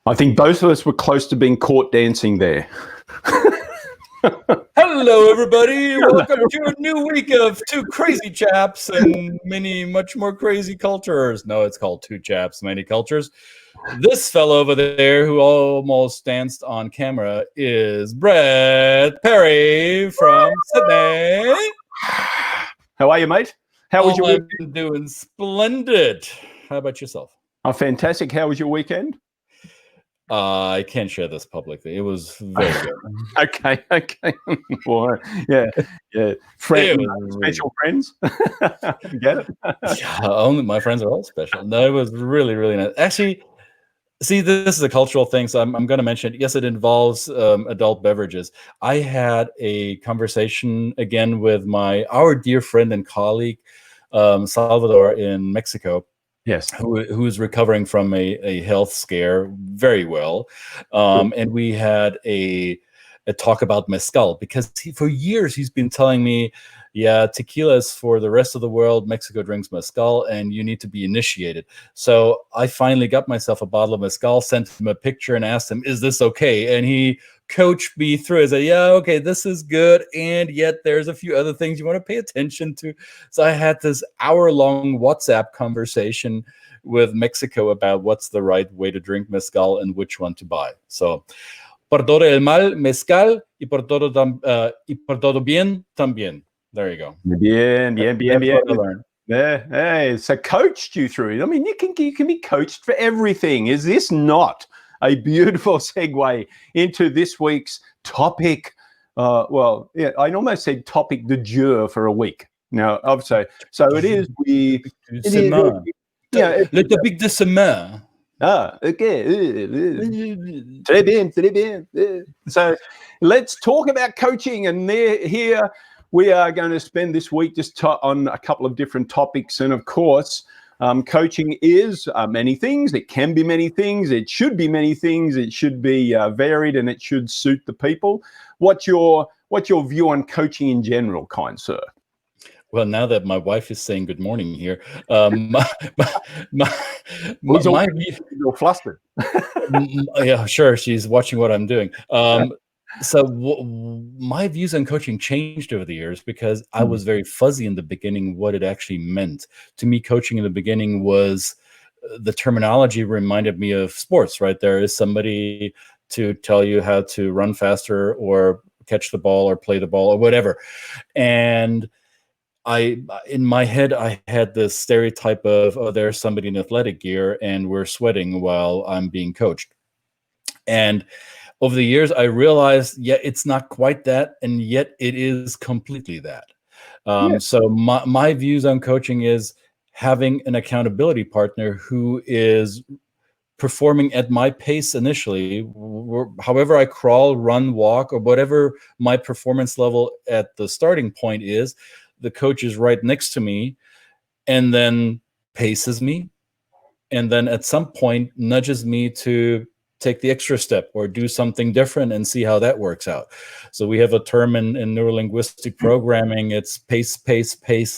I think both of us were close to being caught dancing there. Hello, everybody. Welcome to a new week of Two Crazy Chaps and many much more crazy cultures. No, it's called Two Chaps, Many Cultures. This fellow over there who almost danced on camera is Brett Parry from Sydney. How are you, mate? How was your week? I'm doing splendid. How about yourself? Oh, fantastic. How was your weekend? I can't share this publicly. It was very good. Okay. Well, yeah. Special friends. Get it? Yeah, only my friends are all special. No, it was really, really nice. Actually, see, this is a cultural thing, so I'm going to mention it. Yes, it involves adult beverages. I had a conversation again with our dear friend and colleague, Salvador in Mexico. Yes, who is recovering from a health scare very well, and we had a talk about mezcal because for years he's been telling me, yeah, tequila is for the rest of the world. Mexico drinks mezcal, and you need to be initiated. So I finally got myself a bottle of mezcal, sent him a picture, and asked him, "Is this okay?" And he coached me through it. I said, "Yeah, okay, this is good, and yet there's a few other things you want to pay attention to." So I had this hour-long WhatsApp conversation with Mexico about what's the right way to drink mezcal and which one to buy. So, por todo el mal, mezcal, y por todo bien, también. There you go. Bien. What I learned. Yeah, hey, so coached you through it. I mean, you can be coached for everything. Is this not a beautiful segue into this week's topic? Well, yeah, I almost said topic du jour for a week. Now, so it is. Le topic de semaine. Okay. Très bien. So let's talk about coaching. And here we are going to spend this week just on a couple of different topics. And of course, coaching is many things. It can be many things. It should be many things. It should be varied, and it should suit the people. What's your view on coaching in general, kind sir? Well, now that my wife is saying good morning here, my you're flustered. Yeah, sure. She's watching what I'm doing. So my views on coaching changed over the years because I was very fuzzy in the beginning what it actually meant. To me, coaching in the beginning was the terminology reminded me of sports, right? There is somebody to tell you how to run faster or catch the ball or play the ball or whatever. And in my head, I had this stereotype of, oh, there's somebody in athletic gear and we're sweating while I'm being coached. And over the years, I realized, yeah, it's not quite that, and yet it is completely that. So my views on coaching is having an accountability partner who is performing at my pace initially, however I crawl, run, walk, or whatever my performance level at the starting point is. The coach is right next to me and then paces me. And then at some point nudges me to take the extra step or do something different and see how that works out. So we have a term in neurolinguistic programming. It's pace,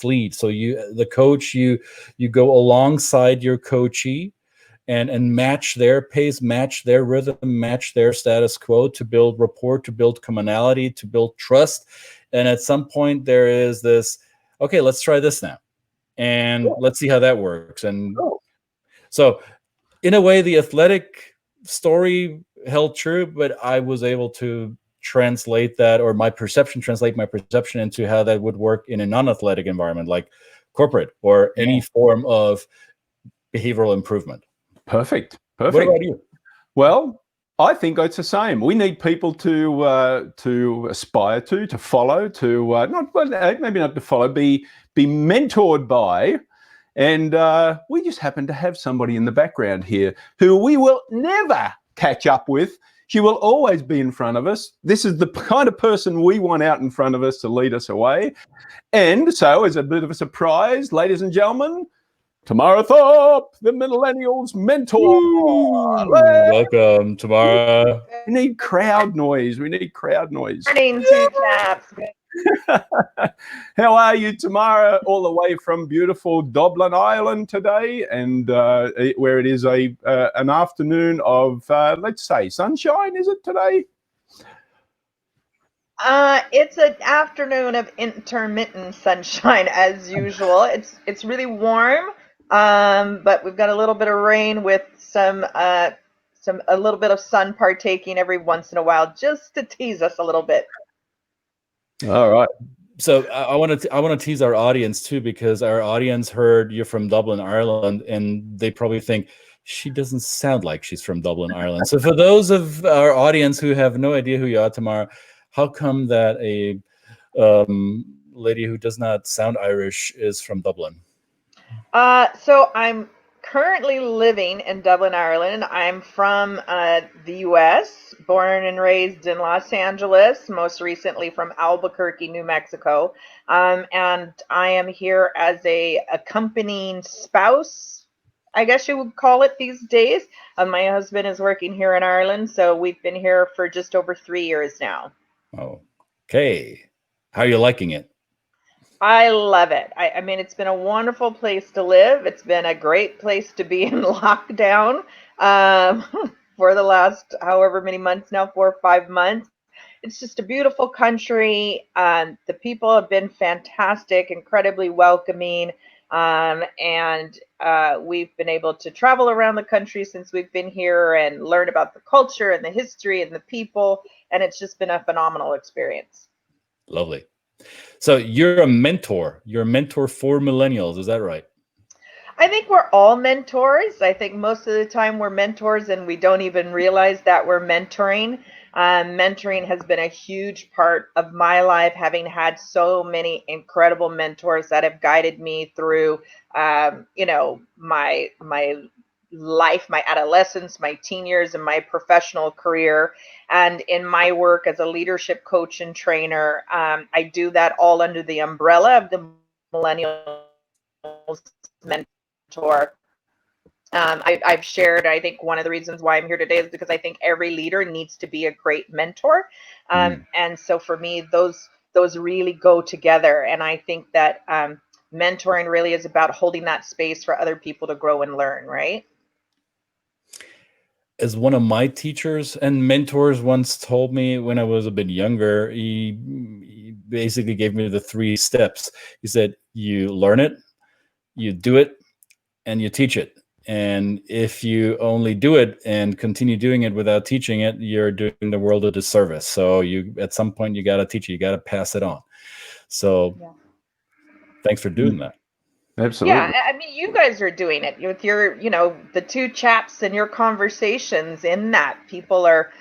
lead. So the coach, you go alongside your coachee and match their pace, match their rhythm, match their status quo to build rapport, to build commonality, to build trust. And at some point there is this, okay, let's try this now. And let's see how that works. And so in a way, the athletic story held true, but I was able to translate that, or translate my perception into how that would work in a non-athletic environment, like corporate or any form of behavioral improvement. Perfect. What about you? Well, I think it's the same. We need people to aspire to follow, maybe not to follow, be mentored by, and we just happen to have somebody in the background here who we will never catch up with. She will always be in front of us. This is the kind of person we want out in front of us to lead us away. And so, as a bit of a surprise, ladies and gentlemen, Tamara Thorpe, the Millennials Mentor. Welcome, Tamara. We need crowd noise. Morning, Two Chaps. Good How are you, Tamara? All the way from beautiful Dublin, Ireland today, and where it is an afternoon of, let's say, sunshine. Is it today? It's an afternoon of intermittent sunshine as usual. It's really warm, but we've got a little bit of rain with a little bit of sun partaking every once in a while, just to tease us a little bit. All right. So I want to tease our audience too, because our audience heard you're from Dublin, Ireland, and they probably think she doesn't sound like she's from Dublin, Ireland. So for those of our audience who have no idea who you are, Tamara, how come that a lady who does not sound Irish is from Dublin? So I'm currently living in Dublin, Ireland. I'm from the U.S., born and raised in Los Angeles, most recently from Albuquerque, New Mexico. And I am here as a accompanying spouse, I guess you would call it these days. My husband is working here in Ireland, so we've been here for just over 3 years now. Okay. How are you liking it? I love it. I mean, it's been a wonderful place to live. It's been a great place to be in lockdown for the last however many months now, 4 or 5 months. It's just a beautiful country. The people have been fantastic, incredibly welcoming. And we've been able to travel around the country since we've been here and learn about the culture and the history and the people. And it's just been a phenomenal experience. Lovely. So you're a mentor. You're a mentor for millennials. Is that right? I think we're all mentors. I think most of the time we're mentors and we don't even realize that we're mentoring. Mentoring has been a huge part of my life, having had so many incredible mentors that have guided me through, my life, my adolescence, my teen years, and my professional career. And in my work as a leadership coach and trainer, I do that all under the umbrella of the Millennials Mentor. I've shared, I think one of the reasons why I'm here today is because I think every leader needs to be a great mentor. And so for me, those really go together. And I think that mentoring really is about holding that space for other people to grow and learn, right? As one of my teachers and mentors once told me when I was a bit younger, he basically gave me the 3 steps. He said, you learn it, you do it, and you teach it. And if you only do it and continue doing it without teaching it, you're doing the world a disservice. So at some point you got to teach it, you got to pass it on. So thanks for doing that. Absolutely. Yeah, I mean, you guys are doing it with your, the 2 chaps and your conversations in that. People are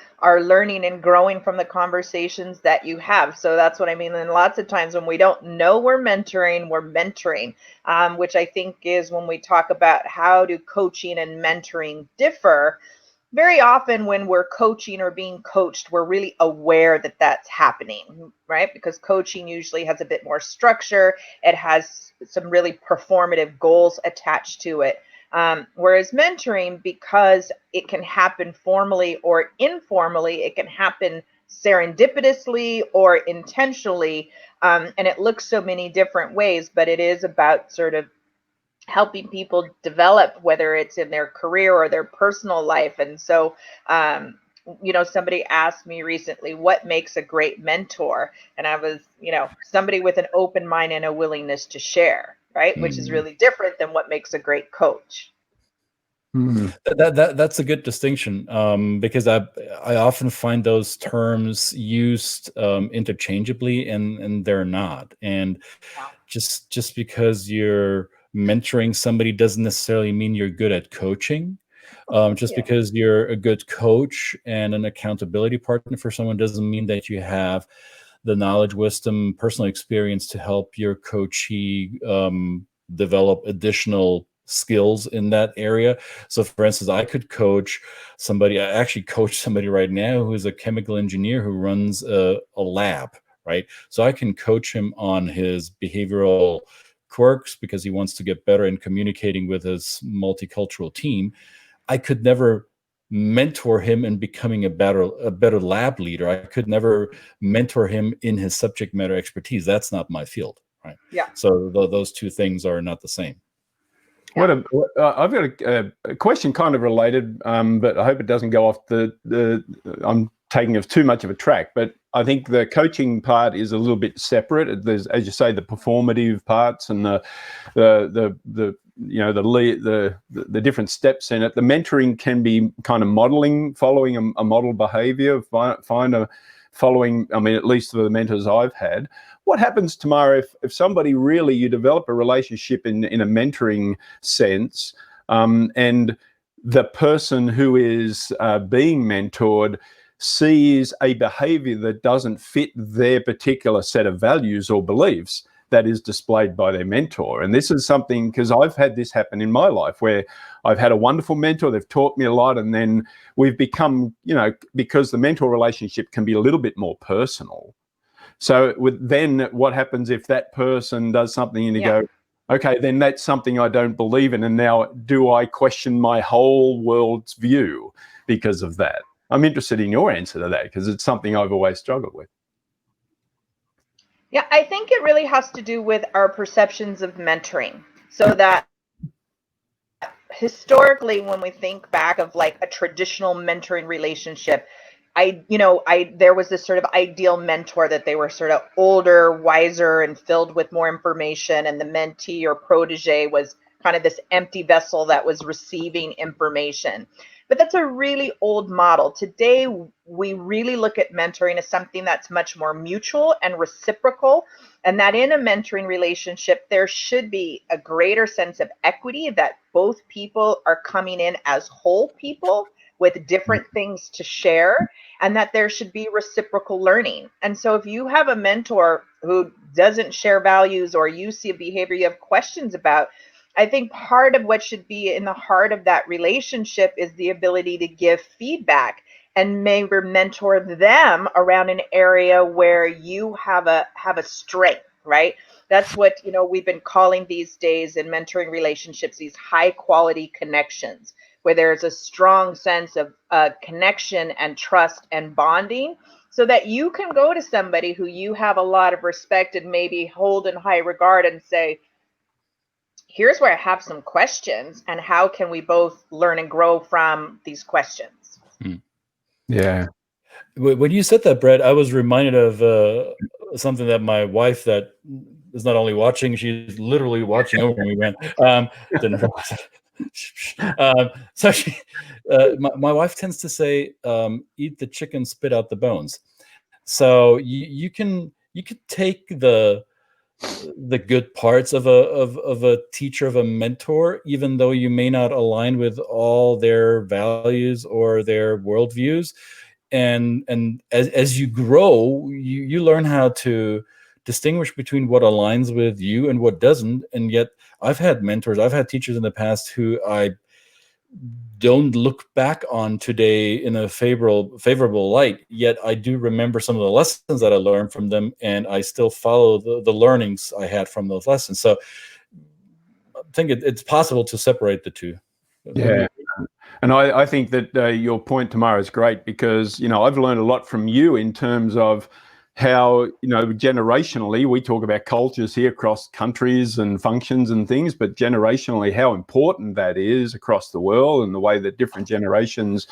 learning and growing from the conversations that you have. So that's what I mean. And lots of times when we don't know we're mentoring, which I think is when we talk about how do coaching and mentoring differ. Very often when we're coaching or being coached, we're really aware that that's happening, right? Because coaching usually has a bit more structure. It has some really performative goals attached to it. Whereas mentoring, because it can happen formally or informally, it can happen serendipitously or intentionally, and it looks so many different ways, but it is about sort of helping people develop, whether it's in their career or their personal life. And so, somebody asked me recently, what makes a great mentor? And I was, somebody with an open mind and a willingness to share, right? Which is really different than what makes a great coach. That's a good distinction, because I often find those terms used interchangeably, and they're not. And just because you're mentoring somebody doesn't necessarily mean you're good at coaching. Because you're a good coach and an accountability partner for someone doesn't mean that you have the knowledge, wisdom, personal experience to help your coachee develop additional skills in that area. So for instance, I actually coach somebody right now who's a chemical engineer who runs a lab, right? So I can coach him on his behavioral quirks because he wants to get better in communicating with his multicultural team. I could never mentor him in becoming a better lab leader. I could never mentor him in his subject matter expertise. That's not my field, right? Yeah. So those two things are not the same. Yeah. I've got a question kind of related, but I hope it doesn't go off I'm taking of too much of a track. But I think the coaching part is a little bit separate. There's, as you say, the performative parts and the different steps in it. The mentoring can be kind of modeling, following a model behavior, following, I mean, at least for the mentors I've had. What happens, Tamara, if somebody really, you develop a relationship in a mentoring sense, and the person who is being mentored sees a behavior that doesn't fit their particular set of values or beliefs that is displayed by their mentor? And this is something, because I've had this happen in my life, where I've had a wonderful mentor, they've taught me a lot, and then we've become, because the mentor relationship can be a little bit more personal. So then what happens if that person does something and you go, okay, then that's something I don't believe in, and now do I question my whole world's view because of that? I'm interested in your answer to that, because it's something I've always struggled with. Yeah, I think it really has to do with our perceptions of mentoring. So that historically, when we think back of like a traditional mentoring relationship, there was this sort of ideal mentor that they were sort of older, wiser, and filled with more information, and the mentee or protege was kind of this empty vessel that was receiving information. But that's a really old model. Today, we really look at mentoring as something that's much more mutual and reciprocal, and that in a mentoring relationship, there should be a greater sense of equity, that both people are coming in as whole people with different things to share, and that there should be reciprocal learning. And so if you have a mentor who doesn't share values, or you see a behavior you have questions about, I think part of what should be in the heart of that relationship is the ability to give feedback and maybe mentor them around an area where you have a strength, right? That's what we've been calling these days in mentoring relationships, these high quality connections, where there's a strong sense of connection and trust and bonding, so that you can go to somebody who you have a lot of respect and maybe hold in high regard and say, here's where I have some questions, and how can we both learn and grow from these questions? Yeah. When you said that, Brett, I was reminded of something that my wife, that is not only watching, she's literally watching over me, man. Didn't realize it. So my wife tends to say, eat the chicken, spit out the bones. So you can take the good parts of a teacher, of a mentor, even though you may not align with all their values or their worldviews. And as you grow, you learn how to distinguish between what aligns with you and what doesn't. And yet I've had mentors, I've had teachers in the past who I don't look back on today in a favorable light, yet I do remember some of the lessons that I learned from them, and I still follow the learnings I had from those lessons. So I think it's possible to separate the two. Yeah. And I think that your point, Tamara, is great, because, I've learned a lot from you in terms of how, generationally, we talk about cultures here across countries and functions and things, but generationally, how important that is across the world, and the way that different generations,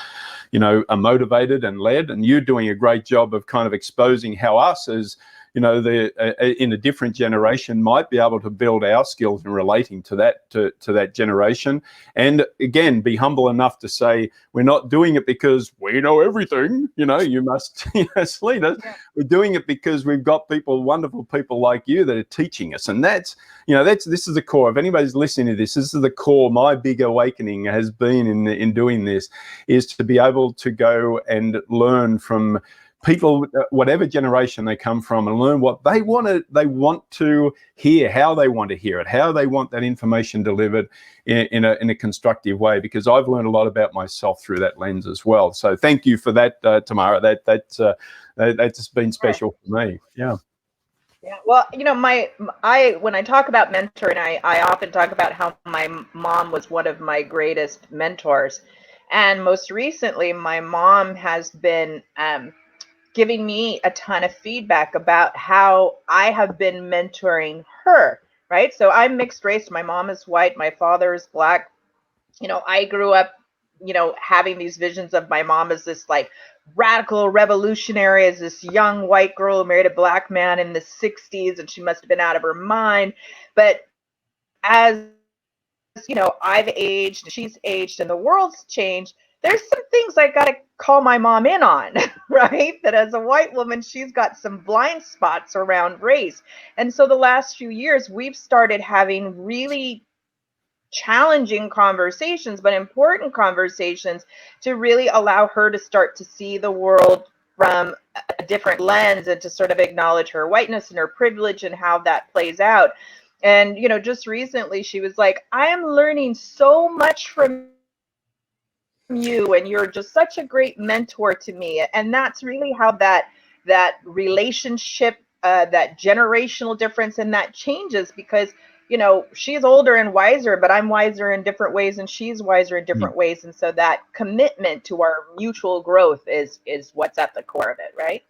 are motivated and led. And you're doing a great job of kind of exposing how us as, in a different generation might be able to build our skills in relating to that generation. And again, be humble enough to say, we're not doing it because we know everything, you must lead us. Yeah. We're doing it because we've got wonderful people like you that are teaching us. And this is the core. If anybody's listening to this is the core. My big awakening has been in doing this, is to be able to go and learn from people, whatever generation they come from, and learn what they want to hear, how they want to hear it, how they want that information delivered in a constructive way. Because I've learned a lot about myself through that lens as well. So thank you for that, Tamara. That's been special for me. Yeah. Yeah. Well, when I talk about mentoring, I often talk about how my mom was one of my greatest mentors. And most recently, my mom has been giving me a ton of feedback about how I have been mentoring her, right? So I'm mixed race. My mom is white, my father is black. I grew up, having these visions of my mom as this like radical revolutionary, as this young white girl who married a black man in the 60s, and she must have been out of her mind. But as I've aged, she's aged, and the world's changed. There's some things I got to call my mom in on, right? That as a white woman, she's got some blind spots around race. And so the last few years, we've started having really challenging conversations, but important conversations, to really allow her to start to see the world from a different lens, and to sort of acknowledge her whiteness and her privilege and how that plays out. And just recently she was like, I am learning so much from you, and you're just such a great mentor to me. And that's really how that relationship, that generational difference, and that changes, because she's older and wiser, but I'm wiser in different ways, and she's wiser in different ways. And so that commitment to our mutual growth is what's at the core of it, right?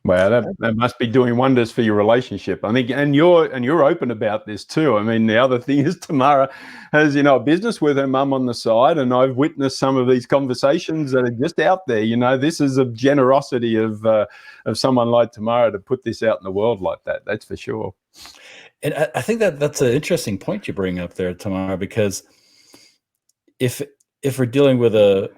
Wow, that must be doing wonders for your relationship. I think, and you're open about this too. I mean, the other thing is Tamara has, a business with her mum on the side, and I've witnessed some of these conversations that are just out there. This is a generosity of someone like Tamara to put this out in the world like that. That's for sure. And I think that's an interesting point you bring up there, Tamara, because if we're dealing with a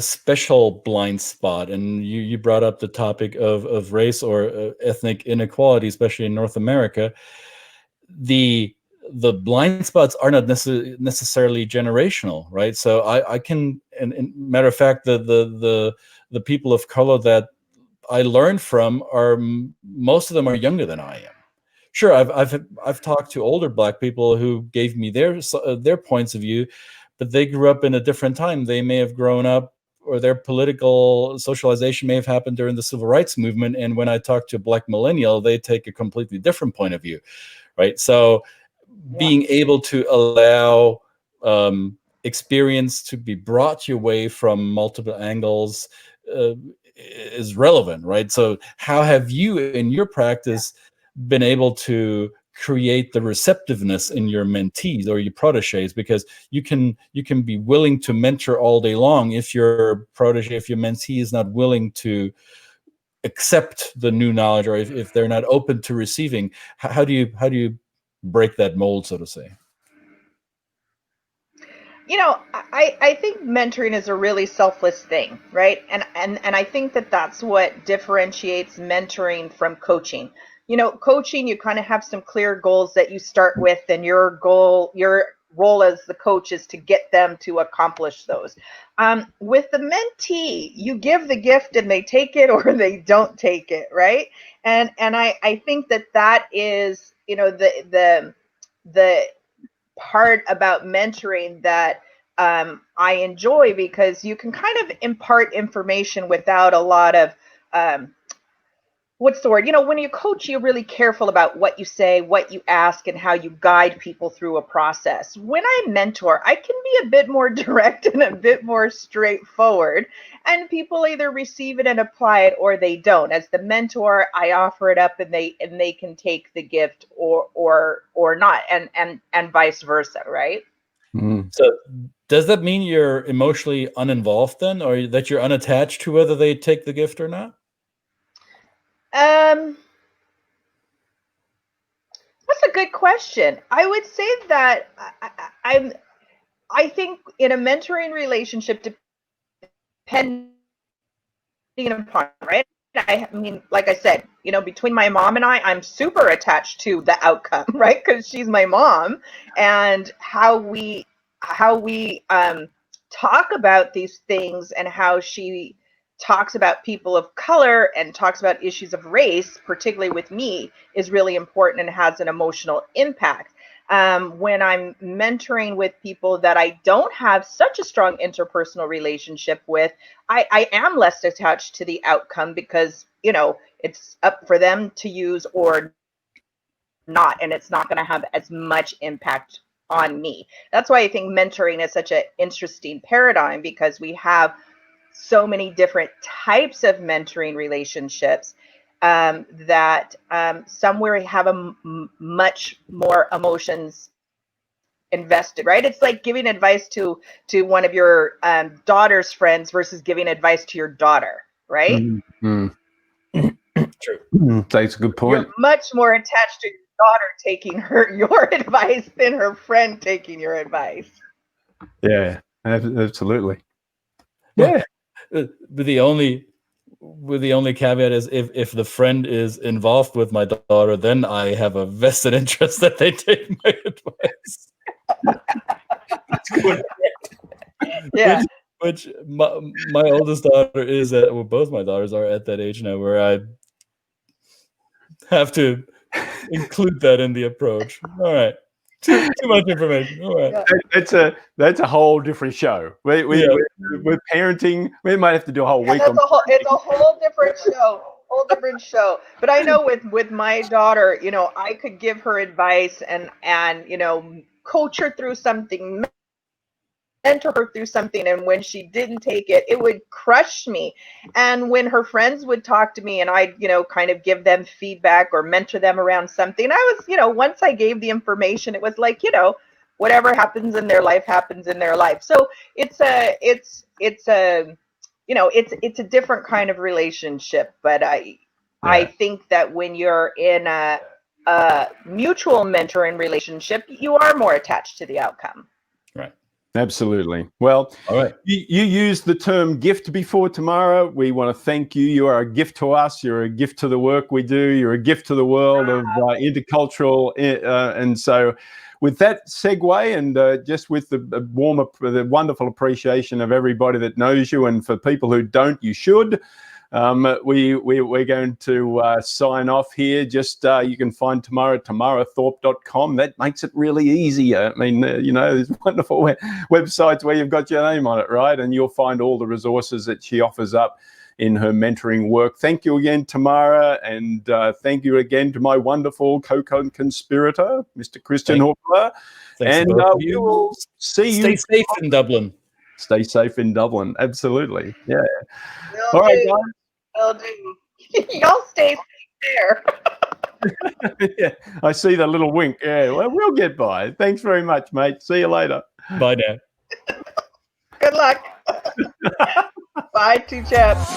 special blind spot, and you brought up the topic of race or ethnic inequality, especially in North America, the blind spots are not necessarily generational, right? So I can, and matter of fact, the people of color that I learned from are, most of them are younger than I am. Sure, I've talked to older Black people who gave me their points of view, but they grew up in a different time. They may have grown up, or their political socialization may have happened during the civil rights movement. And when I talk to a Black millennial, they take a completely different point of view, right? So being able to allow experience to be brought your way from multiple angles is relevant, right? So how have you in your practice been able to create the receptiveness in your mentees or your proteges? Because you can be willing to mentor all day long if your protege, if your mentee is not willing to accept the new knowledge, or if they're not open to receiving. How do you break that mold, so to say? I think mentoring is a really selfless thing, right? And I think that's what differentiates mentoring from coaching. Coaching, you kind of have some clear goals that you start with, and your role as the coach is to get them to accomplish those. With the mentee, you give the gift and they take it or they don't take it, right? And I think that is, the part about mentoring that I enjoy, because you can kind of impart information without a lot of what's the word? When you coach, you're really careful about what you say, what you ask, and how you guide people through a process. When I mentor, I can be a bit more direct and a bit more straightforward, and people either receive it and apply it, or they don't. As the mentor, I offer it up, and they can take the gift or not, and vice versa, right? So does that mean you're emotionally uninvolved then, or that you're unattached to whether they take the gift or not? That's a good question. I would say that I think in a mentoring relationship, depending upon, right? I mean, like I said, between my mom and I'm super attached to the outcome, right? Because she's my mom, and how we talk about these things, and how she talks about people of color and talks about issues of race, particularly with me, is really important and has an emotional impact. When I'm mentoring with people that I don't have such a strong interpersonal relationship with, I am less attached to the outcome, because it's up for them to use or not, and it's not going to have as much impact on me. That's why I think mentoring is such an interesting paradigm, because we have so many different types of mentoring relationships, that somewhere have much more emotions invested, right? It's like giving advice to one of your daughter's friends versus giving advice to your daughter, right? Mm. True. That's a good point. You're much more attached to your daughter taking your advice than her friend taking your advice. Yeah, absolutely. Yeah. But the only caveat is if the friend is involved with my daughter, then I have a vested interest that they take my advice. Yeah. Which my oldest daughter is at, well, both my daughters are at that age now where I have to include that in the approach. All right. Too much information. All right. Yeah. That's a whole different show. We're parenting. We might have to do a whole week. It's a whole different show. But I know with my daughter, you know, I could give her advice and you know, coach her through something, mentor her through something, and when she didn't take it, it would crush me. And when her friends would talk to me and I'd, you know, kind of give them feedback or mentor them around something, I was, you know, once I gave the information, it was like, you know, whatever happens in their life happens in their life. So it's a you know, it's a different kind of relationship. But I think that when you're in a mutual mentoring relationship, you are more attached to the outcome. Right. Absolutely. Well, all right. You used the term gift before, Tamara. We want to thank you. You are a gift to us. You're a gift to the work we do. You're a gift to the world of intercultural. And so with that segue, and just with the wonderful appreciation of everybody that knows you, and for people who don't, you should. We're going to sign off here. Just you can find Tamara at tamarathorpe.com. That makes it really easy. I mean, you know, there's wonderful websites where you've got your name on it, right? And you'll find all the resources that she offers up in her mentoring work. Thank you again, Tamara, and thank you again to my wonderful co-conspirator, Mr. Christian Horkler. And we will see you. Stay safe in Dublin. Stay safe in Dublin. Absolutely. Yeah. All right, guys. Will do. Y'all stay safe there. Yeah, I see the little wink. Yeah, well, we'll get by. Thanks very much, mate. See you later. Bye now. Good luck. Bye, two chaps.